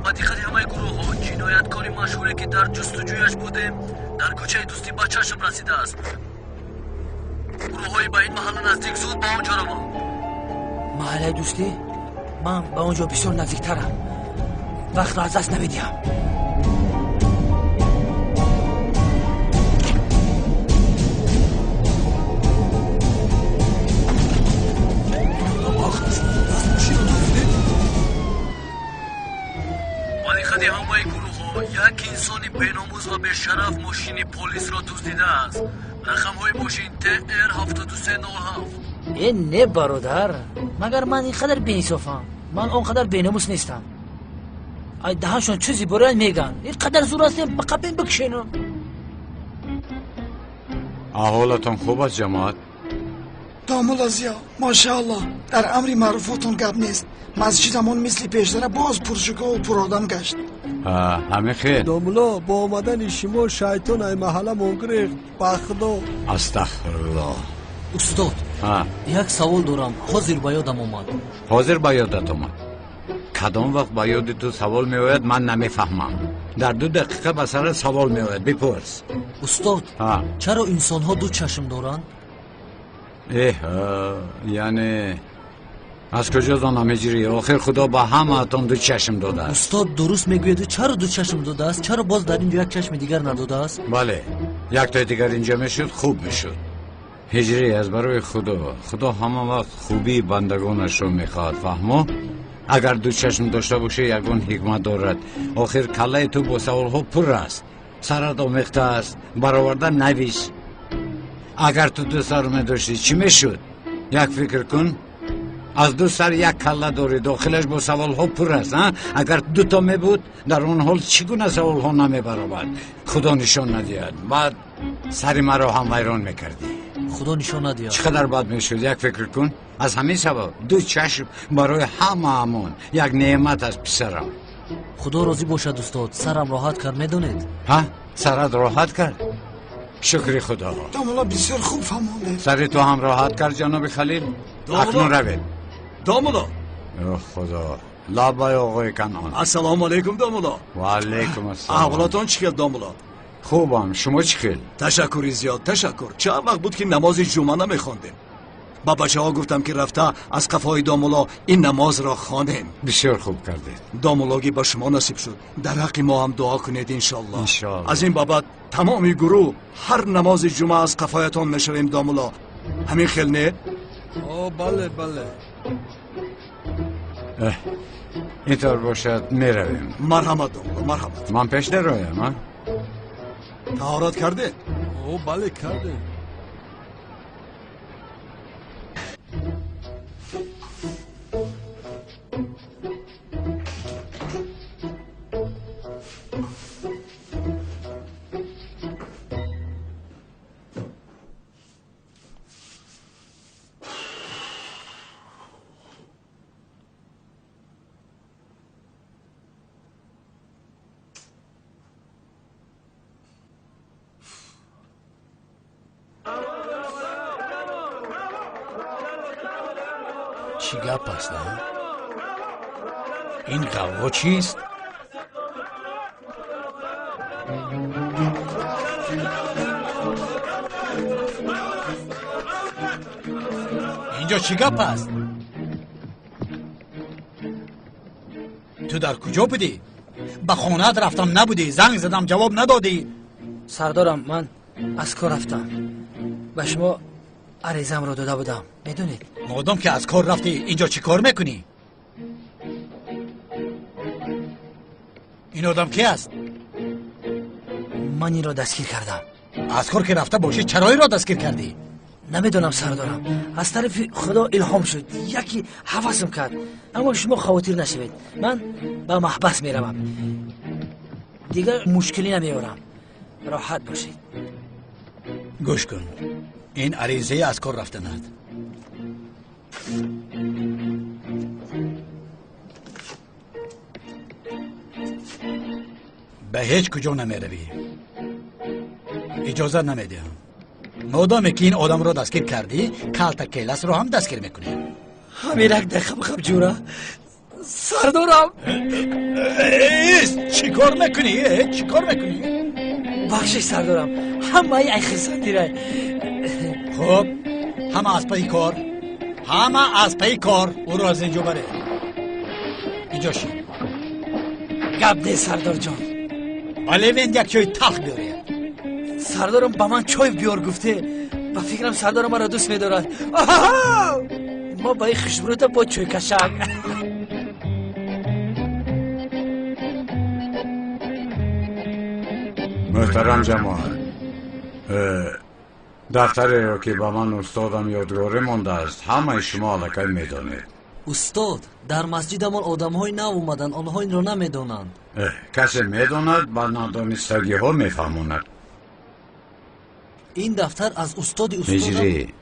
بدیختی همه گروه ها جنایتکاری مشهوره که در جستجویش بودیم در کوچه دوستی با چشم رسیده است. گروه های به این محل نزدیک زود با آنجا روم. محل دوستی؟ من به اونجا بسیار نزدیکترم. وقت را از دست نمیدیم. همه گروه ها یک انسانی بیناموز و به شرف ماشین پلیس را دزدیده است. رقم های ماشین TR 7397. این نه برادر، مگر من اینقدر بی‌انصافم؟ من اونقدر بیناموس نیستم. ای دهنشون چیزی برای میگن اینقدر زور است بقبین بکشینم. احوالتون خوب است جماعت؟ دامولا زیا ماشاءالله در امری معروفاتون گپ نیست. مسجدمون مثل پیشتر باز پرشکا و پر آدم گشت. همه خیر. دامولا با آمدن شما شیطان ای محله منگریخت بخدا. استغفرالله. استاد یک سوال دارم حاضر به یادم آمد. حاضر به یادت آمد؟ کدام وقت به یاد تو سوال می آید من نمیفهمم. در 2 دقیقه به سر سوال می آید بپرس. استاد چرا انسان ها 2 چشم دارند؟ یعنی از کجا دانم اجری؟ آخر خدا با همه اتون 2 چشم داده است. استاد درست میگوید چرا 2 چشم داده است؟ چرا باز در اینجا یک چشم دیگر نداده است؟ بله یک تا دیگر اینجا میشد خوب میشد. هجری از برای خدا همه وقت خوبی بندگانش رو میخواد فهمو؟ اگر 2 چشم داشته باشه یگون حکمت دارد. آخر کله تو با سوال ها پر است، سرت آمیخته است، برآورده نویس. اگر تو 2 سر میداشتی چی میشد؟ یک فکر کن، از 2 سر یک کله داری، داخلش با سوال ها پر است. اگر 2 تا می بود در اون حال چگونه سوال ها نمی برآورد؟ خدا نشان ندید بعد سر مرا هم ویران میکردی. خدا نشان ندید چقدر بد میشد. یک فکر کن، از همین سبب 2 چشم برای همون یک نعمت است پسرم. خدا راضی باشد استاد. سرم راحت کرد میدونید؟ سرت راحت کرد؟ شکر خدا. دامولا بسیار خوب فهمونده. سر تو هم راحت کرد جناب خلیل؟ اکنون روید. دامولا خدا لابای آقای کنان. السلام علیکم دامولا. و علیکم السلام. احوالتون چیکار دامولا؟ خوبم، شما چیکار؟ تشکر زیاد تشکر. چند وقت بود که نماز جمعه نمیخواندیم. با بچه ها گفتم که رفته از قفای دامولا این نماز را خوانیم. بسیار خوب کردید. دامولاگی با شما نصیب شد. در حق ما هم دعا کنید انشالله. از این بابت تمام گروه هر نماز جمعه از قفایتان میشویم دامولا. همین خیل نه؟ بله اینطور باشد میرویم. مرحمت دامولا مرحمت. من پیش نرویم. طهارت کرده؟ بله کرده. چی گپ است؟ این قوا چیست؟ اینجا چی گپ است؟ تو در کجا بودی؟ به خانه‌ات رفتم نبودی، زنگ زدم جواب ندادی. سردارم من از کار رفتم، به شما عریضم رو داده بودم میدونید. مادام که از کار رفتی اینجا چی کار میکنی؟ این آدم کی است؟ من این را دستگیر کردم. از کار که رفته باشی چرا این را دستگیر کردی؟ نمیدونم سردارم، از طرف خدا الهام شد، یکی حواسم کرد. اما شما خاطر نشوید، من به محبس میروم. دیگه مشکلی نمیارم. راحت باشید. گوش کن، این عریضه از کار رفتنت. به هیچ کجا نمیروی. اجازه نمیدیم. مادامی که این آدم رو دستگیر کردی، کالتکیلس رو هم دستگیر میکنی. همینک دقیقه خب جورا سردارم. چی کار میکنی؟ چی کار میکنی؟ بخشش سردارم، همه ای خیسان دیره. خب همه از پای کار، همه از پای کار. او رو از اینجا بره. اینجا شی گپ ده سردار جان. ولی یک چای تلخ بیاره. سردارم با من چای بیار گفته. با فکرم سردارم مرا دوست میدارد. ما با این خشبروت با چای کشک. محترم جماعت، دفتری رو که با من استادم یادگاری مانده است همه شما علکه میدانید. استاد، در مسجدمان آدم های نو اومدن، آنها این رو نمیدانند. کسی میداند با ندانستگی ها میفهموند. این دفتر از استاد هجری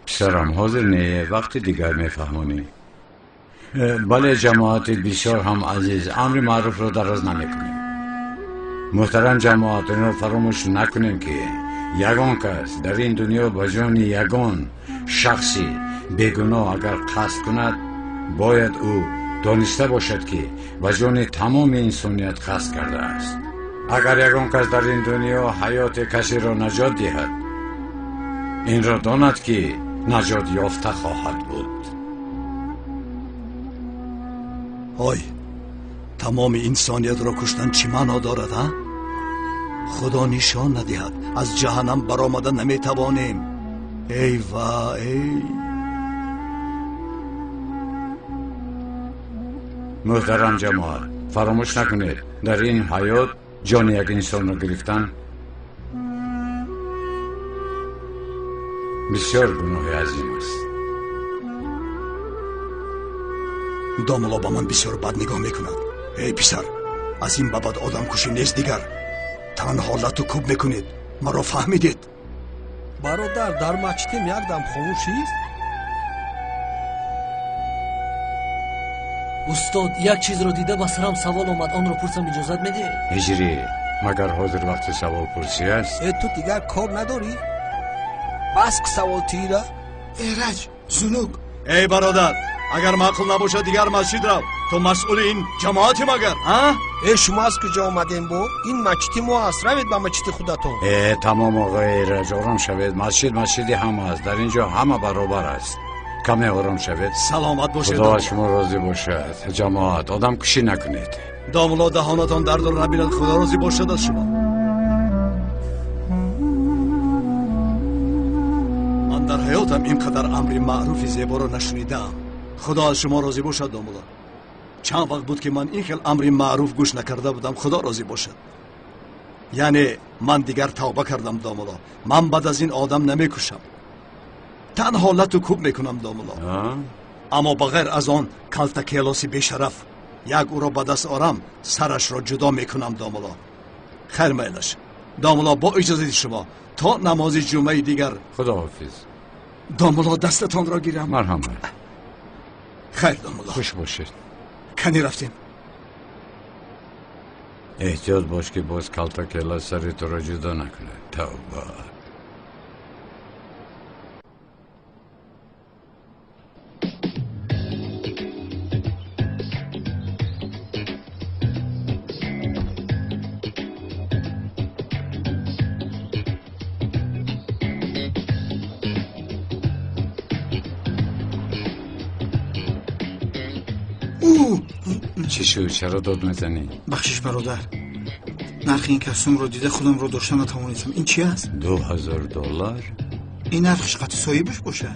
پسرم حاضر نیه، وقتی دیگر میفهمونی. بله جماعت بسیار هم عزیز، امر معروف رو دراز نمیکنیم. محترم جماعت، این رو فراموش نکنیم که یگان کس در این دنیا با جان یگان شخصی بیگناه اگر قصد کند، باید او دانسته باشد که با جان تمام انسانیت قصد کرده است. اگر یگان کس در این دنیا حیات کسی را نجات دهد، این را داند که نجات یافته خواهد بود. های تمام انسانیت را کشتن چی معنا دارد ها؟ خدا نشان ندهد از جهنم برآمده نمیتوانیم. ای و ای. محترم جماعت، فراموش نکنید در این حیات جان یک انسان را گرفتن بسیار گناه عظیم است. داملا با من بسیار بد نگاه میکند. ای پسر، از این بابت آدم کشی نیست دیگر. تن حالت رو کوب میکنید. مرا فهمیدید؟ برادر، در مسجدیم یک دم خاموشی است. استاد، یک چیز رو دیده با سرم سوال آمد، آن رو پرسم، اجازت میده؟ هجری، مگر حاضر وقت سوال پرسی است؟ تو دیگر کار نداری؟ بس که سوال تیره؟ ایرج، زنوک. ای برادر، اگر معقول نباشد دیگر مسجد رو. تو مسئول این جماعتی مگر؟ شما از کجا آمدین با؟ این مسجد ما است، روید با مسجد خودتون. تمام آقای ایرج، آرام شوید. مسجدی همه است، در اینجا همه برابر است. کمی آرام شوید. سلامت باشید. خدا شما راضی باشد. جماعت، آدم کشی نکنید. داملا دهانتان درد رو نبیند. خدا راضی باشد از شما. من در حیاتم اینقدر امر معروف زیبا رو نشنیدم. خدا از شما راضی باشد داملا. چند وقت بود که من این خیلی امر معروف گوش نکرده بودم. خدا راضی باشد. یعنی من دیگر توبه کردم داملا. من بعد از این آدم نمیکشم. تن حالت رو کوب میکنم داملا. اما بغیر از آن کالتکیلاسی بیشرف یک او را به دست آرم، سرش را جدا میکنم داملا. خیر میلش داملا، با اجازه شما تا نماز جمعه دیگر. خدا حافظ داملا، دستتان را گیرم. مرحمت. خیر داملا، خوش باشید. کنی رفتیم؟ احتیاط باش که باز کالتکیلا سر تو را جدا نکنه. توبه. چی شد؟ چرا داد میزنی؟ بخشش برادر، نرخ این کسوم رو دیده خودم رو داشتن نتوانیدم. این چی است؟ $2000. این نرخش قطع صاحبش باشه.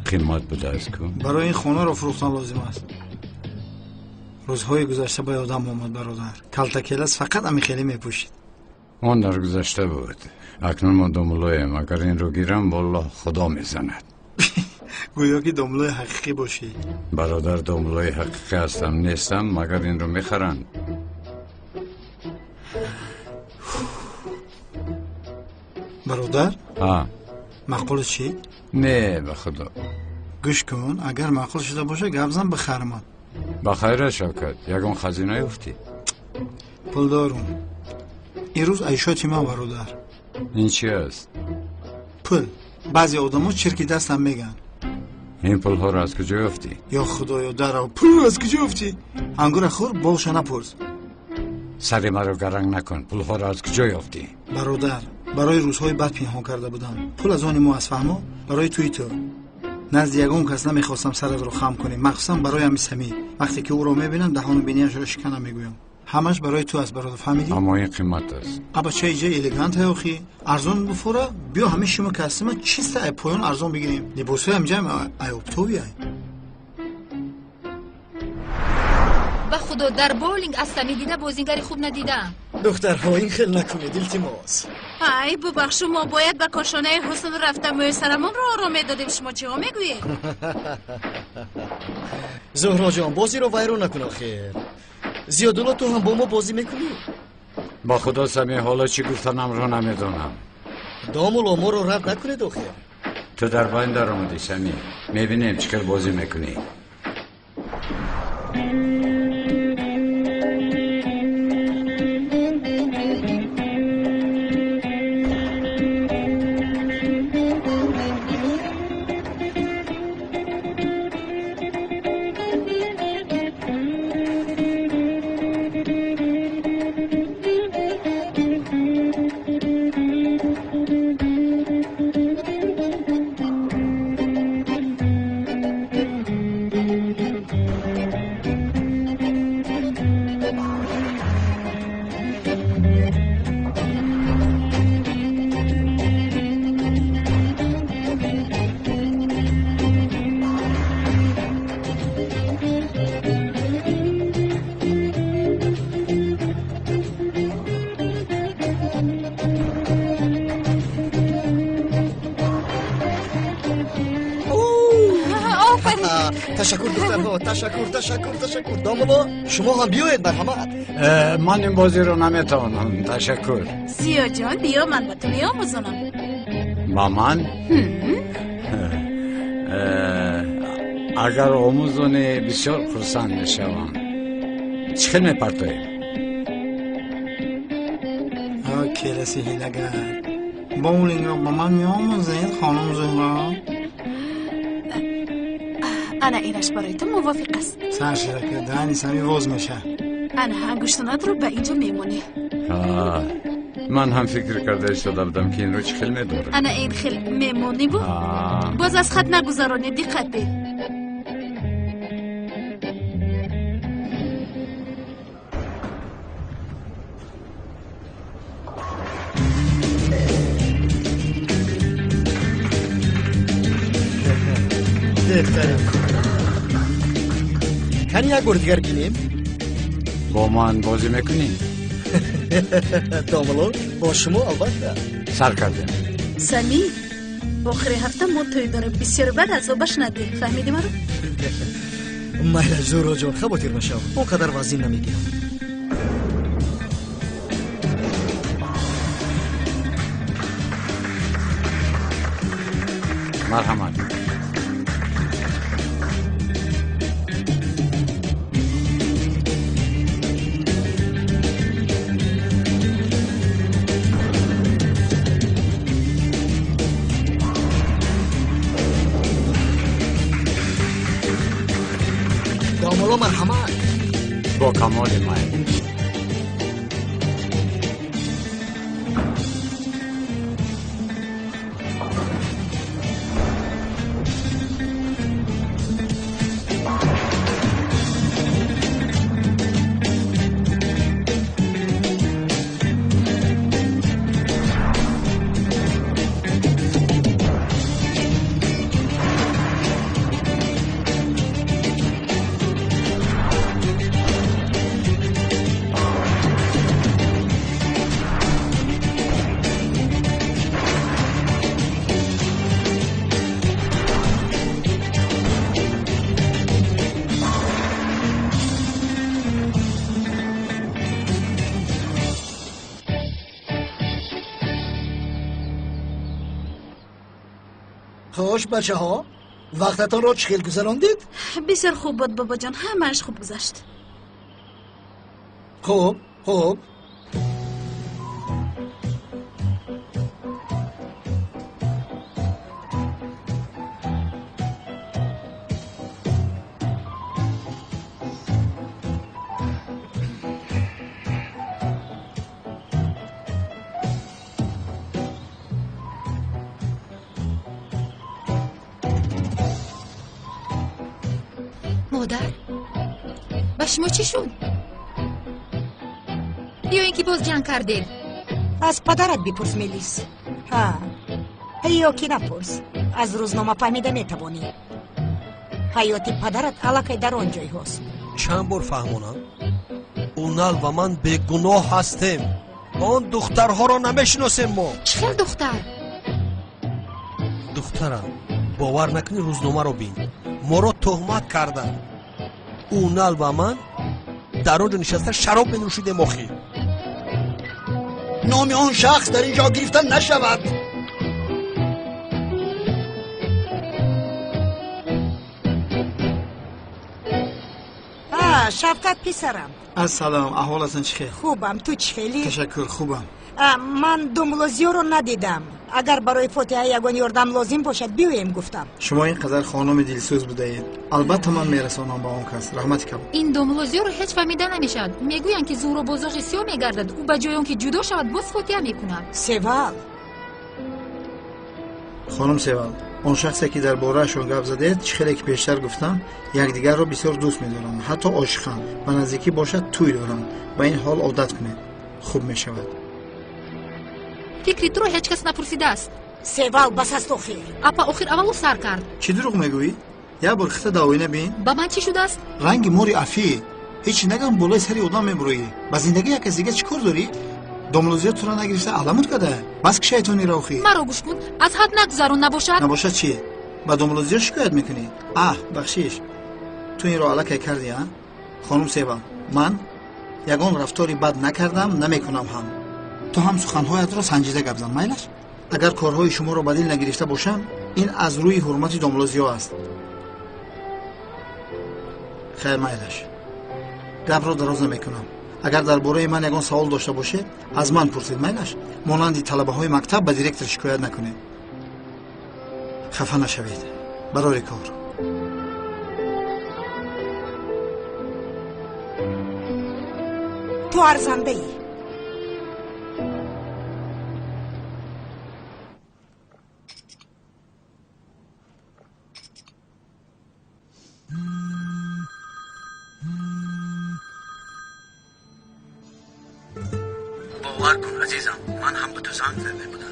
قیمت بده از کن. برای این خانه را فروختن لازم است. روزهای گذشته با یادم آمد برادر، کالتکیلس فقط همین خیلی میپوشید. آن در گذشته بود. اکنون ما داملایم. اگر این رو گیرم والله خدا میزند. گویا که داملای حقیقی باشی. برادر، داملای حقیقی هستم نیستم مگر این رو میخرند. برادر معقول چی؟ نه به خدا. گوش کن، اگر معقول شده باشه گبزن بخرم. بخیر شوکت، یگون خزینه افتی. پول دارم. این روز عیشاتی من برادر. این چی است؟ پول. بعضی آدم‌ها چرکی دستم میگن. این پول ها رو از کجا افتی؟ یا خدایا درو، پول از کجا افتی؟ انگور خور باش نپرس. سری مرا گرنگ نکن. پول ها رو از کجا افتی؟ برادر، برای روزهای بعد پنهان کرده بودم. پول از آن مو از فهمو برای توی تو. نزد یگان کس نمیخواستم سرت رو خم کنی، مخصوصا برای امیسمی. وقتی که او رو میبینم دهان بینیش رو شکنم میگویم. همش برای تو است برادر، فهمیدی؟ اما این قیمت است. ابا چه ایجا الیگانت های اخی ارزان بفوره. بیا همه شما کسیما چیست ای پایان ارزان بگیریم. لباسای هم جمع ای اپتوبی ای. به خدا در بولینگ اصلا دیده بازیگری خوب ندیدم. دخترها این خیل نکنید التماس. ای ببخشو ما باید به کاشانه حسن رفتم و سرمون رو آرامه دادیم. شما چه ها میگویید؟ زهرا جان بازی رو ویران نکن آخیر. زیادولا تو هم با ما بازی میکنی؟ با خدا سمی حالا چی گفتنم رو نمیدونم. دامولا ما رو رد نکنید آخیر. تو در باین در آمدی سمی، میبینیم چکر بازی میکنی. تشکر دخترها، تشکر. دامولا شما هم بیاید مرحمت. من این بازی رو نمیتونم. تشکر. سیا جان بیا من با تو میآموزونم. با من؟ اگر آموزونی بسیار خرسند میشوم. چخیل میپرتوی؟ کلاسی هیلگر بولینگ رو با من میآموزید خانم زهرا؟ انا اینش برای تو موافق است. سرشرکه دهنی سمی واز میشه. انا انگشتانات رو به اینجا میمونی. من هم فکر کرده شده بودم که این رو چه خیل میداره. انا این خیل میمونی بود. باز از خط نگذارانی، دقت بی. کنی یک بار دیگر گیریم؟ با من بازی میکنی؟ داملو با شما البته. سر کردیم. سمی آخر هفته ما توی داره بسیار بد از آبش ندی. فهمیدی مرو؟ مایل زورو جان خباتیر بشم. اونقدر وزین نمیگیرم. مرحمت. دامولا مرحمت. با کمال مایل. خوش بچه ها وقتتان رو چخیل گذراندید؟ بسیار خوب بود بابا جان، همه‌اش خوب گذشت. خوب مادر با شما چی شد؟ یا اینکه باز جنگ کردید؟ از پدرت بپرس میلیس. یا که نپرس، از روزنامه فهمیده میتوانی. حیات پدرت علاقه در آن جای هست. چند بار فهمونم اونال و من بیگناه هستیم. آن دخترها را نمیشناسیم ما. چه دختر؟ دخترم باور نکنی روزنامه رو بین، ما را تهمت کردن. اونال و من در آنجا نشسته شراب بنوشیده مخی. نام آن شخص در اینجا گرفتن نشود. شفقت پسرم. السلام، احوالتون چخیر؟ خوبم، تو چخیلی؟ تشکر، خوبم. من دوملوزیو رو ندیدم. اگر برای فاتحه یگان یاردم لازم باشد بیایم گفتم. شما اینقدر خانم دلسوز بودید. البته من میرسانم با اون کس. رحمت کن. این دوملوزیو رو هیچ فهمیده نمیشد. میگویند که زور و بزرگ سیاه میگردد. او به جای آنکه جدا شود باز فاتحه میکند. سوال خانم سوال، اون شخصی که در باره‌شون گپ زدید خیلی که پیشتر گفتم یکدیگر رو بسیار دوست می‌دارن، حتی عاشقن. به نزدیکی باشد توی دارن. با این حال عادت کنید، خوب میشود. فکری تو رو هیچ کس نپرسیده است. سوال بس است آخر. اپا آخر اول سر کرد. چی دروغ میگویی؟ یا برخت داوی نبین؟ با من چی شده است؟ رنگ موری افی. هیچ نگم بالای سری آدم میبرویی. با زندگی یک دیگه چیکار داری؟ دوملوزیات تو را نگرفته علامت کده. بس که شیطانی راخی. مرا گوش کن. از حد نگذرون نباشد. نباشد چی؟ با دوملوزیات شکایت میکنی؟ بخشیش. تو این رو علاقه کردی ها؟ خانم سیبا، من یگان رفتاری بد نکردم، نمیکنم هم. تو هم سخنهایت را سنجیده گپ زن میلش. اگر کارهای شما رو بدیل نگرفته باشم، این از روی حرمت دوملوزیا است. خیر میلش. گپ را دراز نمیکنم. اگر درباره من یگان سوال داشته باشه، از من پرسید میلش. مانند طلبه های مکتب به دیرکتور شکایت نکنید. خفه نشوید. برای کار. تو ارزنده ای. باور کن عزیزم، من هم به تو زنگ زده بودم.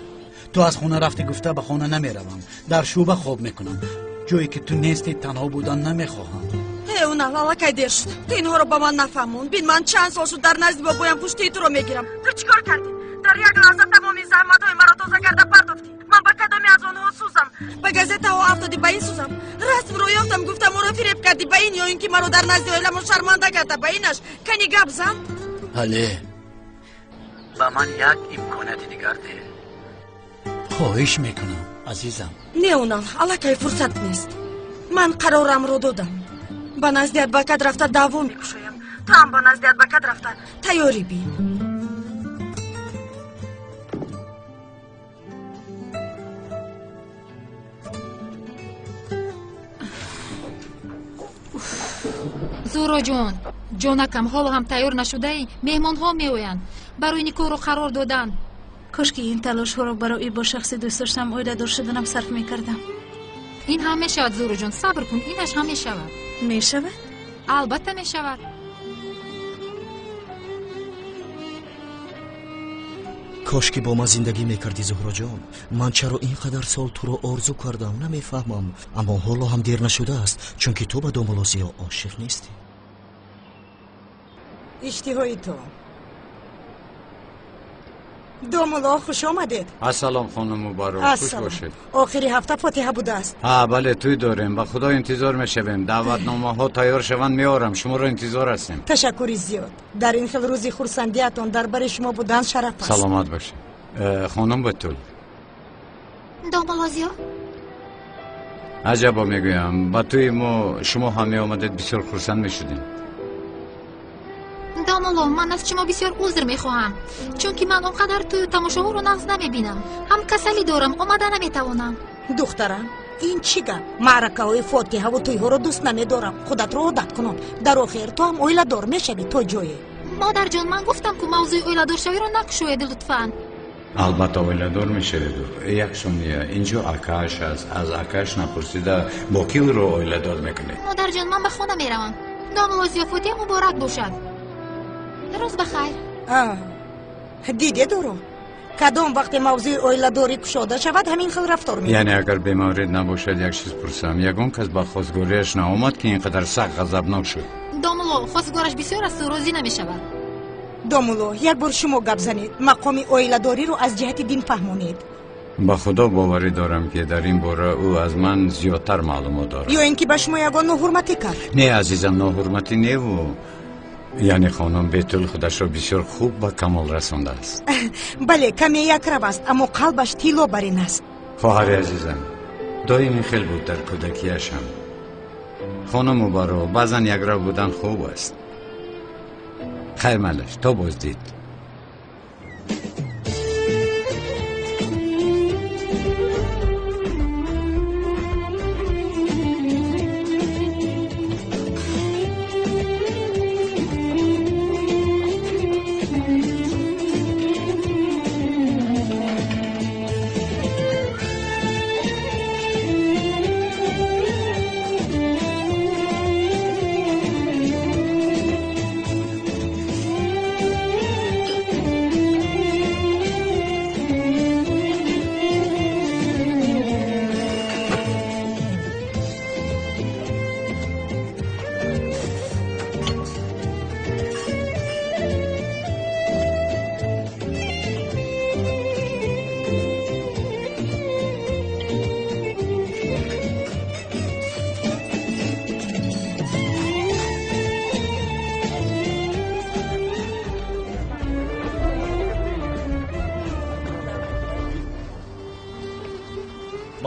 تو از خونه رفتی گفته به خونه نمیروم، در شوبه خواب میکنم. جایی که تو نیستی تنها بودن نمیخواهم. اون حالا که دیر شد. تو اینها رو با من نفهمون. بین من چند سال شد در نزد بابایم پشتی تو رو میگیرم. تو چیکار کردی؟ در یک لحظه تمامی زحمت‌های مرا تازه کرده پرداختی. من به کدامی از آنها سوزم؟ به گازته ها افتادی به این سوزم. رسم رو یافتم گفتم مرا فریب کردی به این، یا اینکه مرا در نزد عالم شرمنده کرده به اینش. کنی گپ زن؟ بله. با من یک امکاناتی دیگر ده. خواهش میکنم عزیزم. نه اونال، الکی فرصت نیست. من قرارم رو دادم. با نزدیت با کد رفته دعوا میکشایم. تو هم با نزدیت با کد رفته تیاری بین. زورا جانکم حالا هم تیار نشده ای؟ مهمان ها می آیند. برای این کار رو قرار دادن. کاش که این تلاش ها رو برای با شخص دوست داشتم اویده دار شدنم صرف میکردم. این هم می شود زورا جان، صبر کن، اینش هم می شود. می شود؟ البته می شود. کاش که با ما زندگی میکردی زهرا جان. من چرا اینقدر سال تو رو آرزو کردم نمیفهمم. اما حالا هم دیر نشده است، چون که تو به دوملوزیا عاشق نیستی. اشتهای تو دوملا خوش آمدید. السلام خانم مبارک، خوش باشید. آخری هفته فاتحه بوده است. بله توی داریم، با خدا انتظار میشویم. دعوتنامه ها تیار شوند میارم، شما را انتظار هستیم. تشکری زیاد. در این خیلی روزی خورسندیتون در برای شما بودن شرف است. سلامت باشید خانم بتول. دوملازیا عجبا میگویم با توی ما شما همه آمدید بسیار خرسند میشدیم. دامولو من از شما بسیار عذر میخواهم چون که من اونقدر تو تماشاها رو نقض نمیبینم. هم کسلی دارم آمده نمیتوانم. دخترم این چی گپ؟ معرکه های فاتحه و توی ها رو دوست نمیدارم. خودت رو عادت کنم. در آخر تو هم اویله دار میشوی تو جایی. مادر جان من گفتم که موضوع اویله دار شوی رو نکشوید لطفاً. البته اویله دار میشوید. یک شونیه اینجا آکاش است. از آکاش نپرسیده با کی رو اویله دار میکنید؟ مادر جان من به خانه میروم. دامولو زیافتی مبارک باشد. روز بخیر. دیده دارو کدام وقت موضوع اویله داری کشاده شود همین خیل رفتار میکنه. یعنی اگر بیمارید نباشد یک چیز پرسم یگان کس با خواستگاریش نآمد که اینقدر سخت غضبناک شد؟ دامولو خواستگارش بسیار است و راضی نمیشود. دامولو یک بار شما گپ زنید مقام اویله داری رو از جهت دین فهمونید. با خدا باوری دارم که در این باره او از من زیادتر معلومات دارد. یا اینکه به شما یگان ناحرمتی کرد؟ نه عزیزم ناحرمتی نه و یعنی خانم بیتول خودش را بسیار خوب به کمال رسانده است. بله کمی یک رو است اما قلبش تیلو برین است. خواهر عزیزم دائمی خیل بود در کودکیشم. خانم و برو بعضا یک رو بودن خوب است. خیر ملش تا بازدید.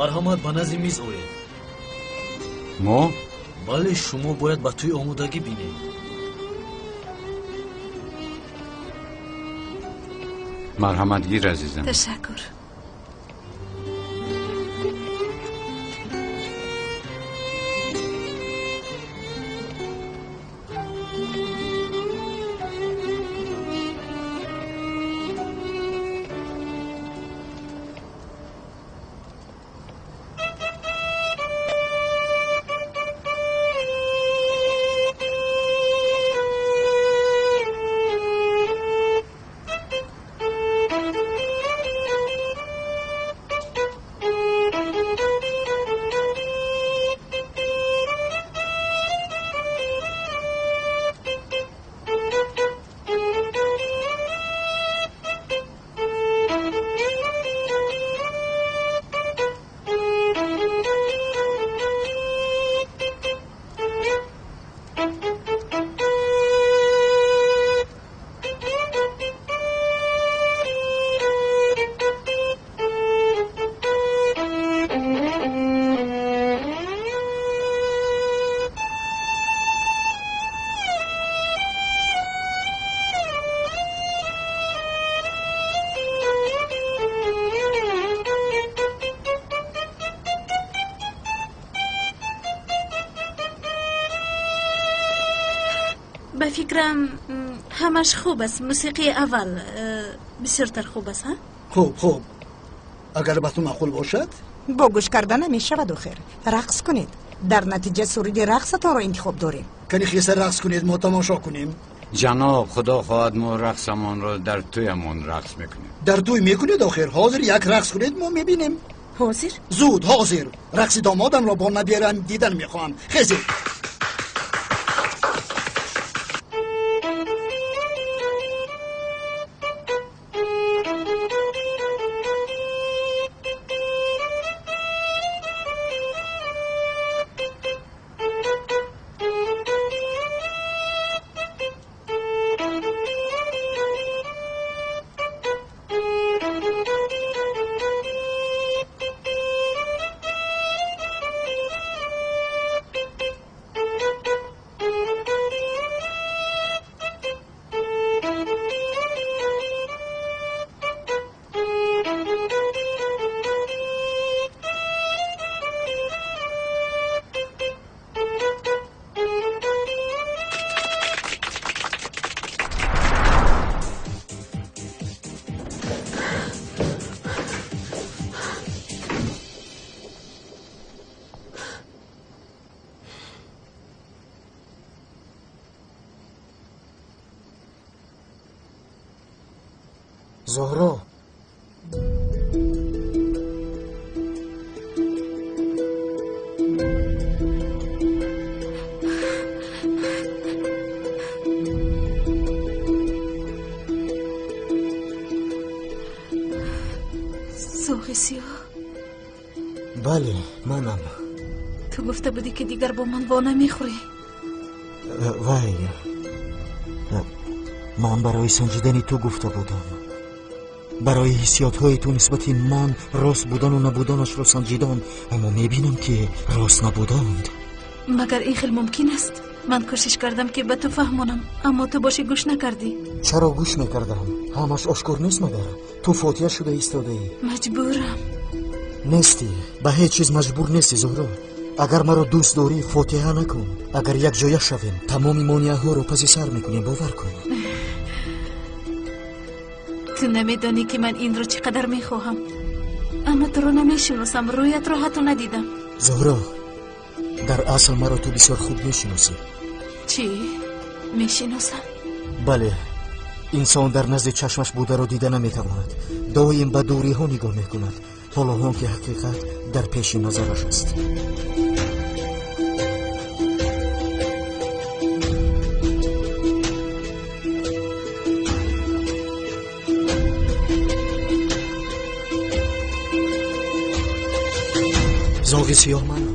марҳамат ба назди миз оед. мо? бале шумо бояд ба тӯи омодагӣ бинед. марҳаматгир азизам. ташаккур. به فکرم همش خوب است. موسیقی اول بسیارتر خوب است. خوب اگر به تو معقول باشد با گوش کردن نمیشود آخر. رقص کنید. در نتیجه سرود رقصتان را انتخاب داریم. کنی خیسه رقص کنید ما تماشا کنیم. جناب خدا خواهد ما رقصمان را در تویمون رقص میکنیم. در توی میکنید آخر؟ حاضر یک رقص کنید ما میبینیم. حاضر؟ زود حاضر. رقص دامادم را با نبیرم دیدن میخواهم. خیزید. زهرا زوغ سیاه بله منم. تو گفته بودی که دیگر با من وا نمیخوری. وای من برای سنجیدن تو گفته بودم، برای حسیات های تو نسبت من راست بودن و نبودنش رو سنجیدم، اما میبینم که راست نبودند. مگر این خیلی ممکن است؟ من کوشش کردم که به تو فهمونم اما تو باشی گوش نکردی. چرا گوش میکردم؟ همش آشکار نیست مگر؟ تو فاتحه شده ایستاده ای. مجبورم. نیستی، به هیچ چیز مجبور نیستی زهرا. اگر مرا دوست داری فاتحه نکن. اگر یک جایه شویم تمام مانعه ها رو پس سر میکنیم، باور کن. تو نمیدانی که من این رو چقدر میخواهم، اما تو رو نمیشناسم، رویت رو حتی ندیدم. زهرا در اصل مرا تو بسیار خوب میشناسی. چی؟ میشناسم؟ بله، انسان در نزد چشمش بوده رو دیده نمیتواند، دایم به دوری ها نگاه میکند، حالا هم که حقیقت در پیش نظرش است. زاغ سیاه من